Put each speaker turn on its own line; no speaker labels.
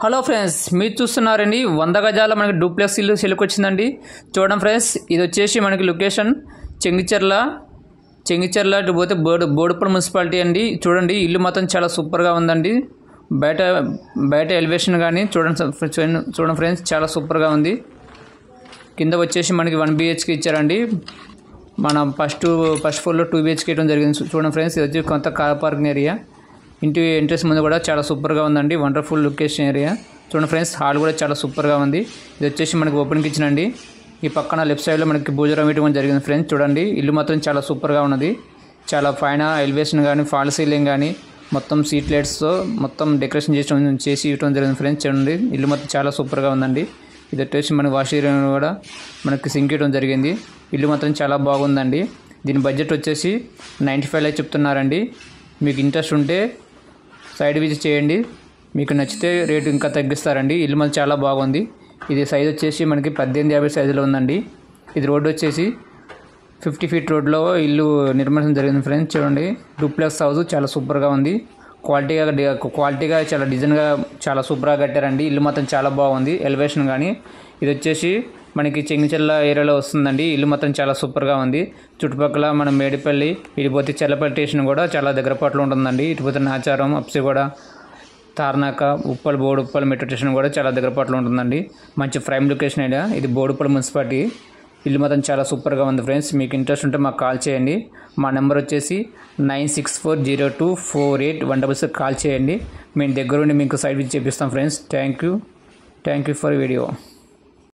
Hello friends, మీరు చూస్తున్నారండి 100 గజాల మనకి డూప్లెక్స్ ఇల్లు సెల్కి వచ్చిందండి. చూడండి ఫ్రెండ్స్, ఇది వచ్చేసి మనకి లొకేషన్ చెంగిచెర్ల అటు పోతే బోడుప్పల్ మున్సిపాలిటీ అండి. చూడండి, ఇల్లు మాత్రం చాలా సూపర్గా ఉందండి. బయట ఎలివేషన్ కానీ చూడండి ఫ్రెండ్స్, చాలా సూపర్గా ఉంది. కింద వచ్చేసి మనకి 1 BHK ఇచ్చారండి. మన ఫస్ట్ ఫ్లోర్లో 2 BHK ఇవ్వడం జరిగింది. చూడండి ఫ్రెండ్స్, ఇది వచ్చి కొంత కార్ పార్కింగ్ ఏరియా. ఇంటి ఎంట్రెన్స్ ముందు కూడా చాలా సూపర్గా ఉందండి. Wonderful location area. చూడండి ఫ్రెండ్స్, హాల్ కూడా చాలా సూపర్గా ఉంది. ఇది వచ్చేసి మనకి ఓపెన్ కిచెన్ అండి. ఈ పక్కన లెఫ్ట్ సైడ్లో మనకి భోజనం ఇవ్వడం జరిగింది ఫ్రెండ్స్. చూడండి, ఇల్లు మాత్రం చాలా సూపర్గా ఉన్నది. చాలా పైన ఎలివేషన్ కానీ ఫాల్ సీలింగ్ కానీ మొత్తం సీట్ లైట్స్తో మొత్తం డెకరేషన్ చేసి ఇవ్వడం జరిగింది ఫ్రెండ్స్. చూడండి, ఇల్లు మొత్తం చాలా సూపర్గా ఉందండి. ఇది వచ్చేసి మనకి వాష్ ఏరియా కూడా మనకి సింక్ ఇవ్వడం జరిగింది. ఇల్లు మాత్రం చాలా బాగుందండి. దీని బడ్జెట్ వచ్చేసి 95 లాక్స్ చెప్తున్నారండి. మీకు ఇంట్రెస్ట్ ఉంటే సైడ్ విజిట్ చేయండి. మీకు నచ్చితే రేటు ఇంకా తగ్గిస్తారండి. ఇల్లు మాత్రం చాలా బాగుంది. ఇది సైజ్ వచ్చేసి మనకి 1850 సైజులో ఉందండి. ఇది రోడ్డు వచ్చేసి 50 ఫీట్ రోడ్లో ఇల్లు నిర్మించడం జరిగింది ఫ్రెండ్స్. చూడండి, డూప్లెక్స్ హౌస్ చాలా సూపర్గా ఉంది. క్వాలిటీగా చాలా డిజైన్గా చాలా సూపర్గా కట్టారండి. ఇల్లు మాత్రం చాలా బాగుంది. ఎలివేషన్ కానీ ఇది వచ్చేసి మనకి చెంగిచెర్ల ఏరియాలో వస్తుందండి. ఇల్లు మాత్రం చాలా సూపర్గా ఉంది. చుట్టుపక్కల మన మేడిపల్లి, ఇటుపోతే చెల్లపల్లి స్టేషన్ కూడా చాలా దగ్గర పాటులో ఉంటుందండి. ఇటుపోతే నాచారం, అప్సిగూడ, తార్నాక, బోడుప్పల్ మెట్రో స్టేషన్ కూడా చాలా దగ్గర పాటులో ఉంటుందండి. మంచి ప్రైమ్ లొకేషన్ ఏరియా ఇది. బోడుప్పల్ మున్సిపాలిటీ. ఇల్లు మాత్రం చాలా సూపర్గా ఉంది ఫ్రెండ్స్. మీకు ఇంట్రెస్ట్ ఉంటే మాకు కాల్ చేయండి. మా నెంబర్ వచ్చేసి 9640248166 కాల్ చేయండి. మేము దగ్గరుండి మీకు సైట్ విజిట్ చేపిస్తాం friends. Thank you for video.